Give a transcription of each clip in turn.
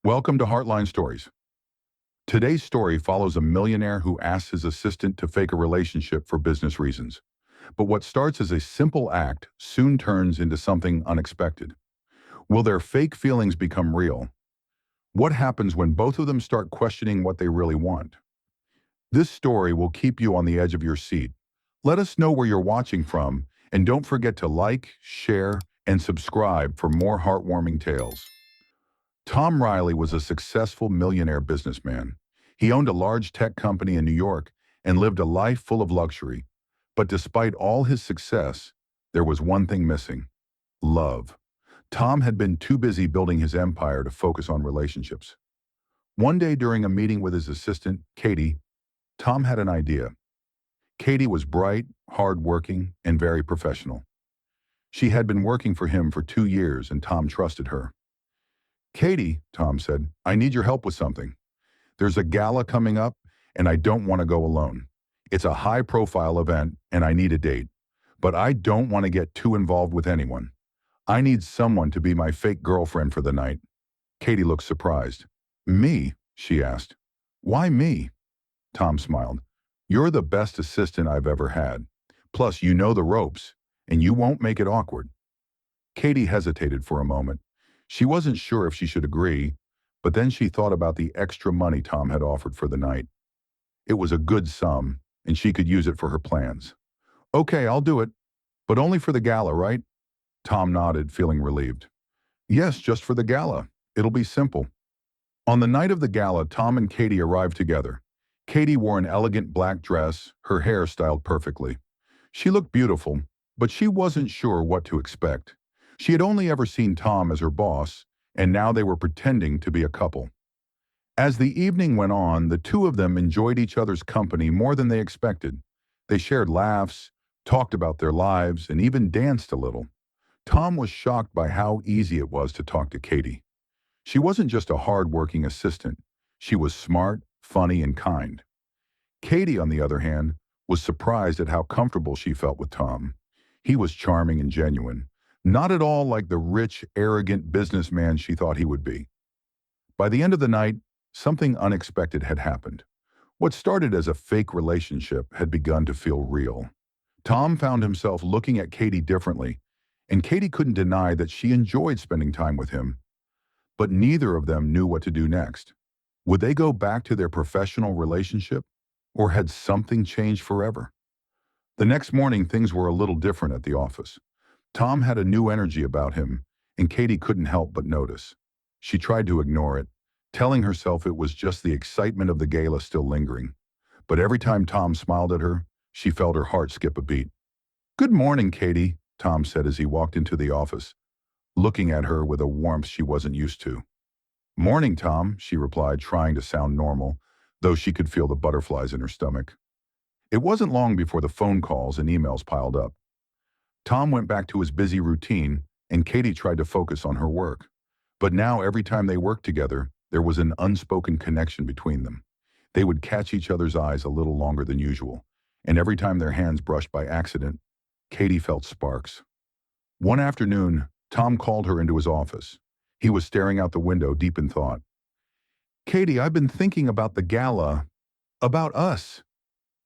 Welcome to Heartline Stories. Today's story follows a millionaire who asks his assistant to fake a relationship for business reasons. But what starts as a simple act soon turns into something unexpected. Will their fake feelings become real? What happens when both of them start questioning what they really want? This story will keep you on the edge of your seat. Let us know where you're watching from, and don't forget to like, share, and subscribe for more heartwarming tales. Tom Riley was a successful millionaire businessman. He owned a large tech company in New York and lived a life full of luxury. But despite all his success, there was one thing missing: love. Tom had been too busy building his empire to focus on relationships. One day during a meeting with his assistant, Katie, Tom had an idea. Katie was bright, hardworking, and very professional. She had been working for him for 2 years, and Tom trusted her. "Katie," Tom said, "I need your help with something. There's a gala coming up, and I don't want to go alone. It's a high-profile event, and I need a date. But I don't want to get too involved with anyone. I need someone to be my fake girlfriend for the night." Katie looked surprised. "Me?" she asked. "Why me?" Tom smiled. "You're the best assistant I've ever had. Plus, you know the ropes, and you won't make it awkward." Katie hesitated for a moment. She wasn't sure if she should agree, but then she thought about the extra money Tom had offered for the night. It was a good sum, and she could use it for her plans. "Okay, I'll do it, but only for the gala, right?" Tom nodded, feeling relieved. "Yes, just for the gala. It'll be simple." On the night of the gala, Tom and Katie arrived together. Katie wore an elegant black dress, her hair styled perfectly. She looked beautiful, but she wasn't sure what to expect. She had only ever seen Tom as her boss, and now they were pretending to be a couple. As the evening went on, the two of them enjoyed each other's company more than they expected. They shared laughs, talked about their lives, and even danced a little. Tom was shocked by how easy it was to talk to Katie. She wasn't just a hard-working assistant. She was smart, funny, and kind. Katie, on the other hand, was surprised at how comfortable she felt with Tom. He was charming and genuine, not at all like the rich, arrogant businessman she thought he would be. By the end of the night, something unexpected had happened. What started as a fake relationship had begun to feel real. Tom found himself looking at Katie differently, and Katie couldn't deny that she enjoyed spending time with him. But neither of them knew what to do next. Would they go back to their professional relationship, or had something changed forever? The next morning, things were a little different at the office. Tom had a new energy about him, and Katie couldn't help but notice. She tried to ignore it, telling herself it was just the excitement of the gala still lingering. But every time Tom smiled at her, she felt her heart skip a beat. "Good morning, Katie," Tom said as he walked into the office, looking at her with a warmth she wasn't used to. "Morning, Tom," she replied, trying to sound normal, though she could feel the butterflies in her stomach. It wasn't long before the phone calls and emails piled up. Tom went back to his busy routine, and Katie tried to focus on her work. But now, every time they worked together, there was an unspoken connection between them. They would catch each other's eyes a little longer than usual, and every time their hands brushed by accident, Katie felt sparks. One afternoon, Tom called her into his office. He was staring out the window, deep in thought. "Katie, I've been thinking about the gala, about us."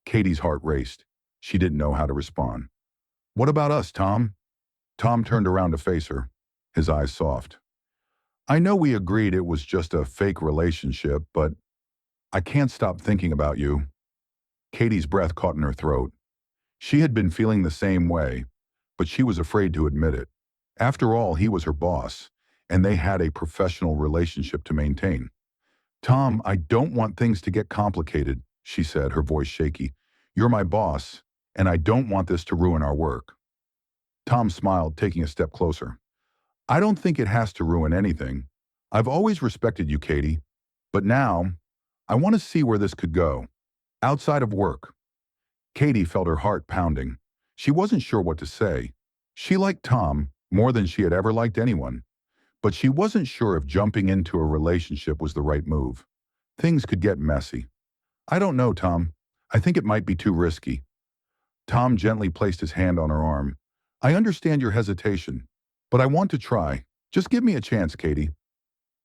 Katie's heart raced. She didn't know how to respond. "What about us, Tom?" Tom turned around to face her, his eyes soft. "I know we agreed it was just a fake relationship, but I can't stop thinking about you." Katie's breath caught in her throat. She had been feeling the same way, but she was afraid to admit it. After all, he was her boss, and they had a professional relationship to maintain. "Tom, I don't want things to get complicated," she said, her voice shaky. "You're my boss, and I don't want this to ruin our work." Tom smiled, taking a step closer. "I don't think it has to ruin anything. I've always respected you, Katie. But now, I want to see where this could go. Outside of work." Katie felt her heart pounding. She wasn't sure what to say. She liked Tom more than she had ever liked anyone, but she wasn't sure if jumping into a relationship was the right move. Things could get messy. "I don't know, Tom. I think it might be too risky." Tom gently placed his hand on her arm. "I understand your hesitation, but I want to try. Just give me a chance, Katie."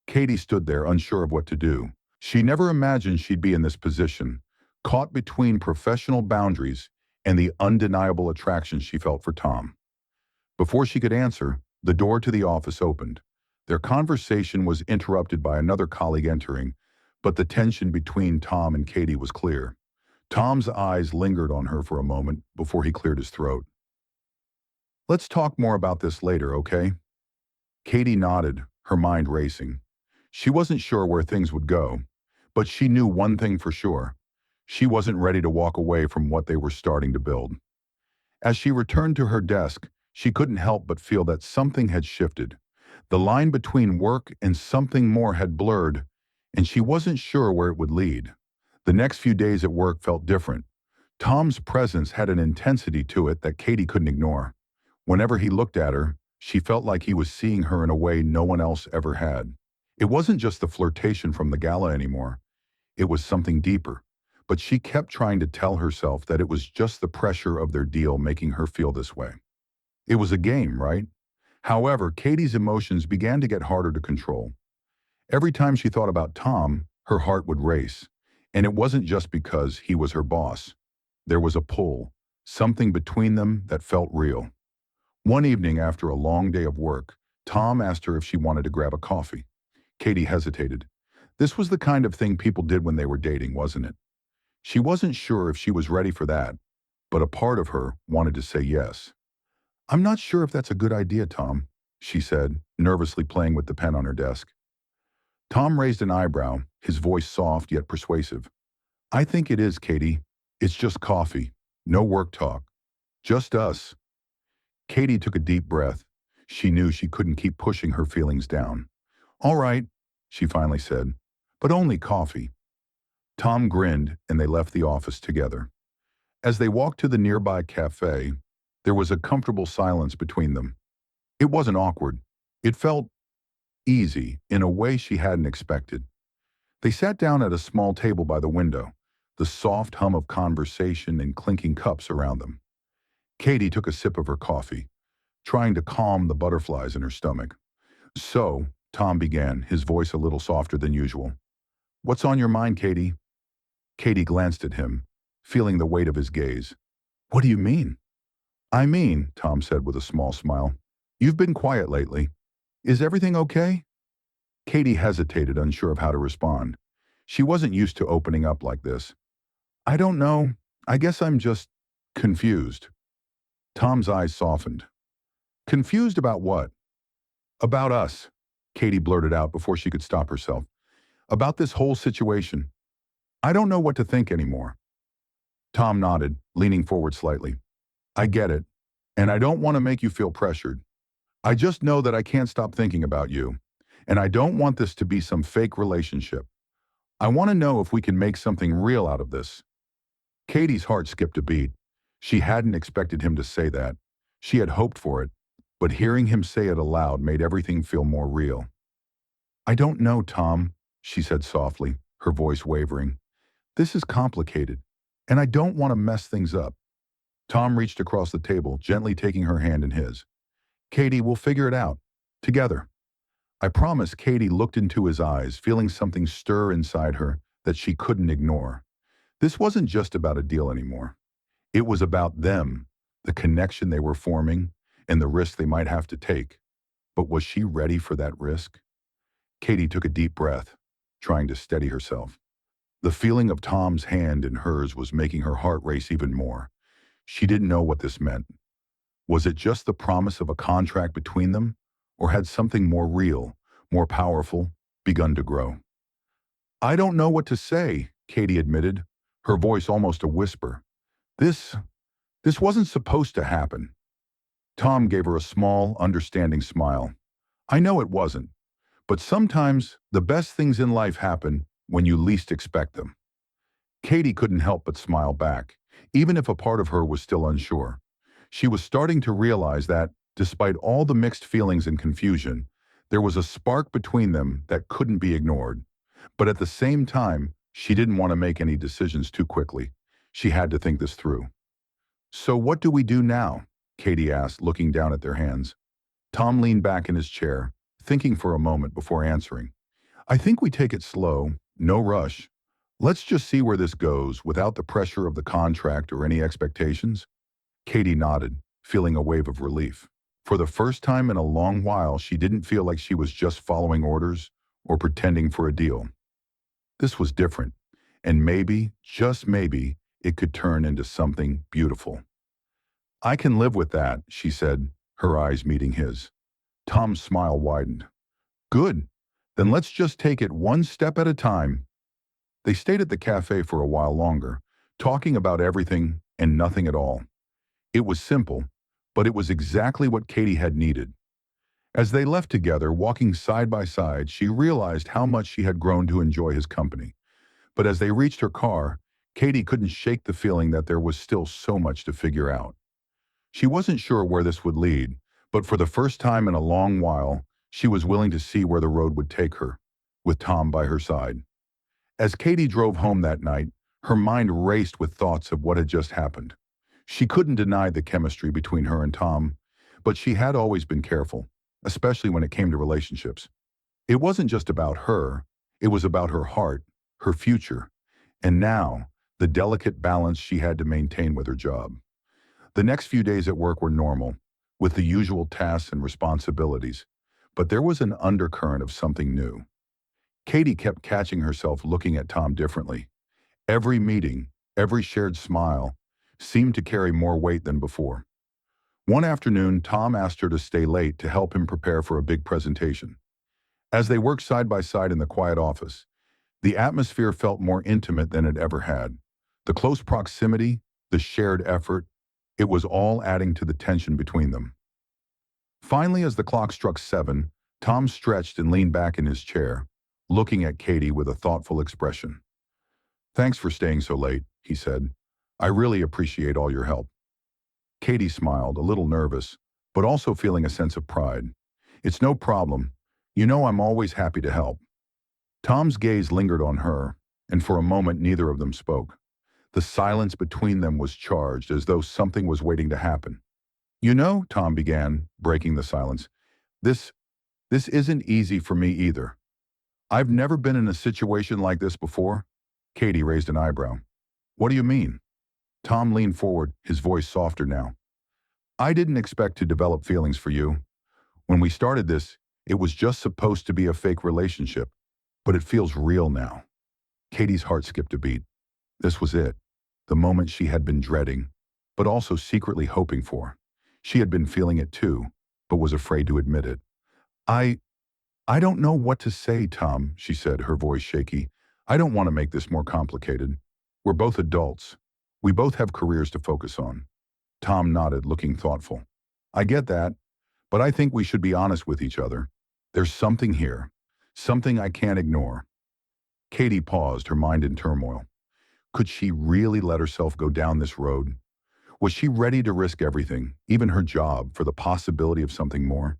Katie stood there unsure of what to do. She never imagined she'd be in this position, caught between professional boundaries and the undeniable attraction she felt for Tom. Before she could answer, the door to the office opened. Their conversation was interrupted by another colleague entering, but the tension between Tom and Katie was clear. Tom's eyes lingered on her for a moment before he cleared his throat. "Let's talk more about this later, okay?" Katie nodded, her mind racing. She wasn't sure where things would go, but she knew one thing for sure. She wasn't ready to walk away from what they were starting to build. As she returned to her desk, she couldn't help but feel that something had shifted. The line between work and something more had blurred, and she wasn't sure where it would lead. The next few days at work felt different. Tom's presence had an intensity to it that Katie couldn't ignore. Whenever he looked at her, she felt like he was seeing her in a way no one else ever had. It wasn't just the flirtation from the gala anymore. It was something deeper. But she kept trying to tell herself that it was just the pressure of their deal making her feel this way. It was a game, right? However, Katie's emotions began to get harder to control. Every time she thought about Tom, her heart would race. And it wasn't just because he was her boss. There was a pull, something between them that felt real. One evening after a long day of work, Tom asked her if she wanted to grab a coffee. Katie hesitated. This was the kind of thing people did when they were dating, wasn't it? She wasn't sure if she was ready for that, but a part of her wanted to say yes. "I'm not sure if that's a good idea, Tom," she said, nervously playing with the pen on her desk. Tom raised an eyebrow, his voice soft yet persuasive. "I think it is, Katie. It's just coffee. No work talk. Just us." Katie took a deep breath. She knew she couldn't keep pushing her feelings down. "All right," she finally said, "but only coffee." Tom grinned and they left the office together. As they walked to the nearby cafe, there was a comfortable silence between them. It wasn't awkward. It felt easy in a way she hadn't expected. They sat down at a small table by the window, the soft hum of conversation and clinking cups around them. Katie took a sip of her coffee, trying to calm the butterflies in her stomach. "So," Tom began, his voice a little softer than usual. "What's on your mind, Katie?" Katie glanced at him, feeling the weight of his gaze. "What do you mean?" "I mean," Tom said with a small smile, "you've been quiet lately. Is everything okay?" Katie hesitated, unsure of how to respond. She wasn't used to opening up like this. "I don't know. I guess I'm just confused." Tom's eyes softened. "Confused about what?" "About us," Katie blurted out before she could stop herself. "About this whole situation. I don't know what to think anymore." Tom nodded, leaning forward slightly. "I get it, and I don't want to make you feel pressured. I just know that I can't stop thinking about you, and I don't want this to be some fake relationship. I want to know if we can make something real out of this." Katie's heart skipped a beat. She hadn't expected him to say that. She had hoped for it, but hearing him say it aloud made everything feel more real. "I don't know, Tom," she said softly, her voice wavering. "This is complicated, and I don't want to mess things up." Tom reached across the table, gently taking her hand in his. "Katie, we'll figure it out. Together." I promise. Katie looked into his eyes, feeling something stir inside her that she couldn't ignore. This wasn't just about a deal anymore. It was about them, the connection they were forming, and the risk they might have to take. But was she ready for that risk? Katie took a deep breath, trying to steady herself. The feeling of Tom's hand in hers was making her heart race even more. She didn't know what this meant. Was it just the promise of a contract between them, or had something more real, more powerful, begun to grow? "I don't know what to say," Katie admitted, her voice almost a whisper. This, this wasn't supposed to happen." Tom gave her a small, understanding smile. "I know it wasn't, but sometimes the best things in life happen when you least expect them." Katie couldn't help but smile back, even if a part of her was still unsure. She was starting to realize that, despite all the mixed feelings and confusion, there was a spark between them that couldn't be ignored. But at the same time, she didn't want to make any decisions too quickly. She had to think this through. "So what do we do now?" Katie asked, looking down at their hands. Tom leaned back in his chair, thinking for a moment before answering. I think we take it slow, no rush. Let's just see where this goes without the pressure of the contract or any expectations. Katie nodded, feeling a wave of relief. For the first time in a long while, she didn't feel like she was just following orders or pretending for a deal. This was different, and maybe, just maybe, it could turn into something beautiful. I can live with that, she said, her eyes meeting his. Tom's smile widened. Good. Then let's just take it one step at a time. They stayed at the cafe for a while longer, talking about everything and nothing at all. It was simple, but it was exactly what Katie had needed. As they left together, walking side by side, she realized how much she had grown to enjoy his company. But as they reached her car, Katie couldn't shake the feeling that there was still so much to figure out. She wasn't sure where this would lead, but for the first time in a long while, she was willing to see where the road would take her, with Tom by her side. As Katie drove home that night, her mind raced with thoughts of what had just happened. She couldn't deny the chemistry between her and Tom, but she had always been careful, especially when it came to relationships. It wasn't just about her, it was about her heart, her future, and now, the delicate balance she had to maintain with her job. The next few days at work were normal, with the usual tasks and responsibilities, but there was an undercurrent of something new. Katie kept catching herself looking at Tom differently. Every meeting, every shared smile, seemed to carry more weight than before. One afternoon, Tom asked her to stay late to help him prepare for a big presentation. As they worked side by side in the quiet office, the atmosphere felt more intimate than it ever had. The close proximity, the shared effort, it was all adding to the tension between them. Finally, as the clock struck 7, Tom stretched and leaned back in his chair, looking at Katie with a thoughtful expression. "Thanks for staying so late," he said. "I really appreciate all your help." Katie smiled, a little nervous, but also feeling a sense of pride. "It's no problem. You know I'm always happy to help." Tom's gaze lingered on her, and for a moment neither of them spoke. The silence between them was charged, as though something was waiting to happen. "You know," Tom began, breaking the silence, this, this isn't easy for me either. I've never been in a situation like this before." Katie raised an eyebrow. "What do you mean?" Tom leaned forward, his voice softer now. "I didn't expect to develop feelings for you. When we started this, it was just supposed to be a fake relationship, but it feels real now." Katie's heart skipped a beat. This was it, the moment she had been dreading, but also secretly hoping for. She had been feeling it too, but was afraid to admit it. I, I don't know what to say, Tom," she said, her voice shaky. "I don't want to make this more complicated. We're both adults. We both have careers to focus on." Tom nodded, looking thoughtful. "I get that, but I think we should be honest with each other. There's something here, something I can't ignore." Katie paused, her mind in turmoil. Could she really let herself go down this road? Was she ready to risk everything, even her job, for the possibility of something more?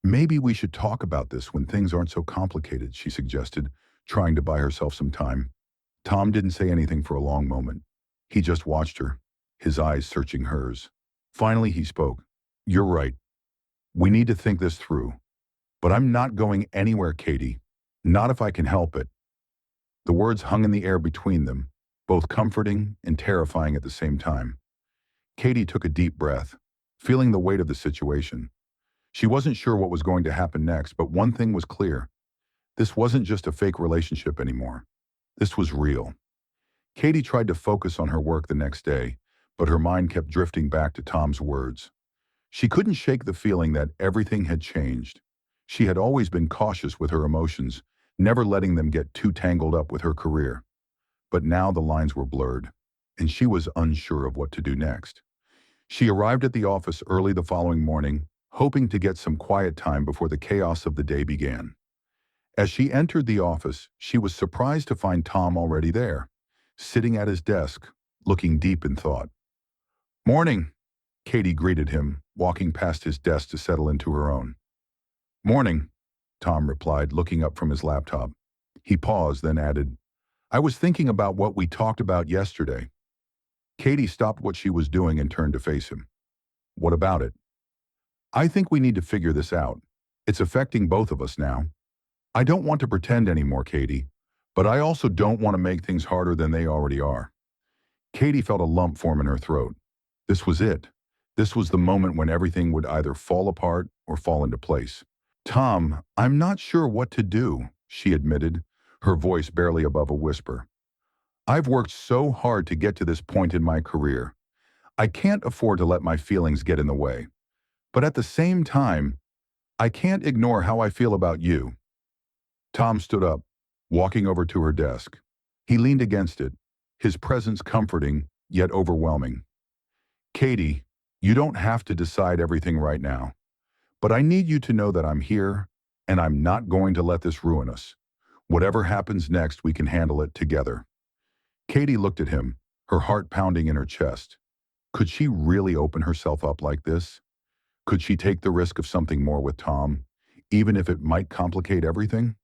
"Maybe we should talk about this when things aren't so complicated," she suggested, trying to buy herself some time. Tom didn't say anything for a long moment. He just watched her, his eyes searching hers. Finally, he spoke. "You're right. We need to think this through. But I'm not going anywhere, Katie. Not if I can help it." The words hung in the air between them, both comforting and terrifying at the same time. Katie took a deep breath, feeling the weight of the situation. She wasn't sure what was going to happen next, but one thing was clear. This wasn't just a fake relationship anymore. This was real. Katie tried to focus on her work the next day, but her mind kept drifting back to Tom's words. She couldn't shake the feeling that everything had changed. She had always been cautious with her emotions, never letting them get too tangled up with her career. But now the lines were blurred, and she was unsure of what to do next. She arrived at the office early the following morning, hoping to get some quiet time before the chaos of the day began. As she entered the office, she was surprised to find Tom already there, sitting at his desk, looking deep in thought. "Morning," Katie greeted him, walking past his desk to settle into her own. "Morning," Tom replied, looking up from his laptop. He paused, then added, "I was thinking about what we talked about yesterday." Katie stopped what she was doing and turned to face him. "What about it?" "I think we need to figure this out. It's affecting both of us now." I don't want to pretend anymore, Katie, but I also don't want to make things harder than they already are. Katie felt a lump form in her throat. This was it. This was the moment when everything would either fall apart or fall into place. Tom, I'm not sure what to do, she admitted, her voice barely above a whisper. I've worked so hard to get to this point in my career. I can't afford to let my feelings get in the way. But at the same time, I can't ignore how I feel about you. Tom stood up, walking over to her desk. He leaned against it, his presence comforting, yet overwhelming. Katie, you don't have to decide everything right now, but I need you to know that I'm here, and I'm not going to let this ruin us. Whatever happens next, we can handle it together. Katie looked at him, her heart pounding in her chest. Could she really open herself up like this? Could she take the risk of something more with Tom, even if it might complicate everything?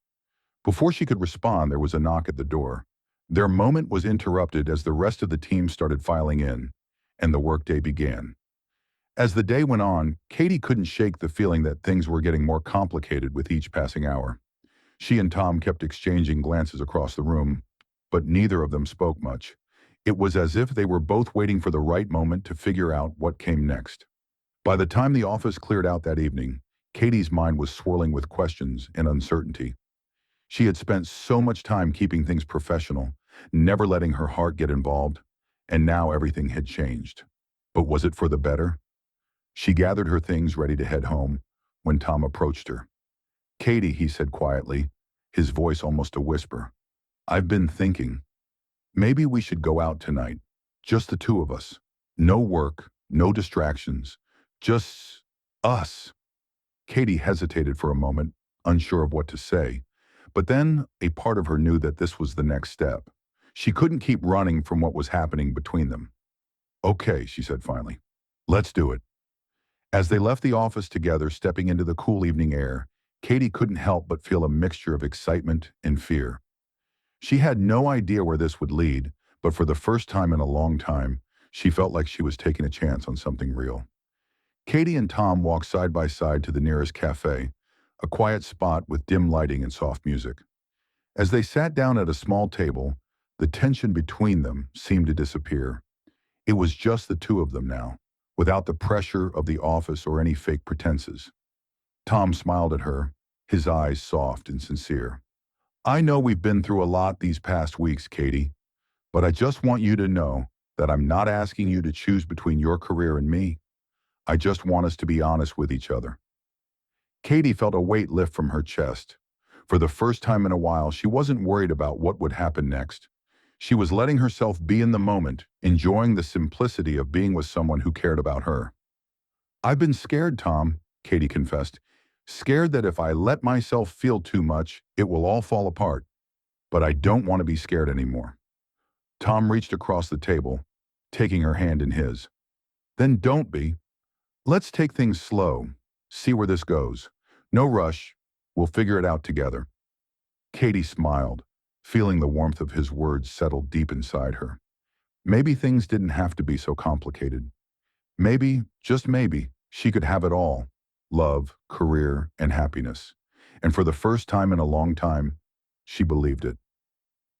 Before she could respond, there was a knock at the door. Their moment was interrupted as the rest of the team started filing in, and the workday began. As the day went on, Katie couldn't shake the feeling that things were getting more complicated with each passing hour. She and Tom kept exchanging glances across the room, but neither of them spoke much. It was as if they were both waiting for the right moment to figure out what came next. By the time the office cleared out that evening, Katie's mind was swirling with questions and uncertainty. She had spent so much time keeping things professional, never letting her heart get involved, and now everything had changed. But was it for the better? She gathered her things ready to head home when Tom approached her. Katie, he said quietly, his voice almost a whisper. I've been thinking. Maybe we should go out tonight. Just the two of us. No work, no distractions. Just us. Katie hesitated for a moment, unsure of what to say. But then a part of her knew that this was the next step. She couldn't keep running from what was happening between them. Okay, she said finally. Let's do it. As they left the office together, stepping into the cool evening air, Katie couldn't help but feel a mixture of excitement and fear. She had no idea where this would lead, but for the first time in a long time, she felt like she was taking a chance on something real. Katie and Tom walked side by side to the nearest cafe, a quiet spot with dim lighting and soft music. As they sat down at a small table, the tension between them seemed to disappear. It was just the two of them now, without the pressure of the office or any fake pretenses. Tom smiled at her, his eyes soft and sincere. I know we've been through a lot these past weeks, Katie, but I just want you to know that I'm not asking you to choose between your career and me. I just want us to be honest with each other. Katie felt a weight lift from her chest. For the first time in a while, she wasn't worried about what would happen next. She was letting herself be in the moment, enjoying the simplicity of being with someone who cared about her. I've been scared, Tom, Katie confessed. Scared that if I let myself feel too much, it will all fall apart. But I don't want to be scared anymore. Tom reached across the table, taking her hand in his. Then don't be. Let's take things slow. See where this goes. No rush. We'll figure it out together. Katie smiled, feeling the warmth of his words settle deep inside her. Maybe things didn't have to be so complicated. Maybe, just maybe, she could have it all. Love, career, and happiness. And for the first time in a long time, she believed it.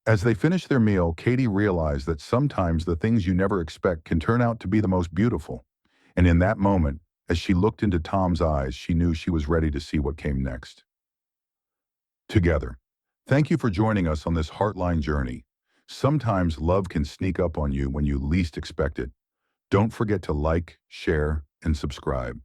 As they finished their meal, Katie realized that sometimes the things you never expect can turn out to be the most beautiful. And in that moment, as she looked into Tom's eyes, she knew she was ready to see what came next. Together. Thank you for joining us on this Heartline journey. Sometimes love can sneak up on you when you least expect it. Don't forget to like, share, and subscribe.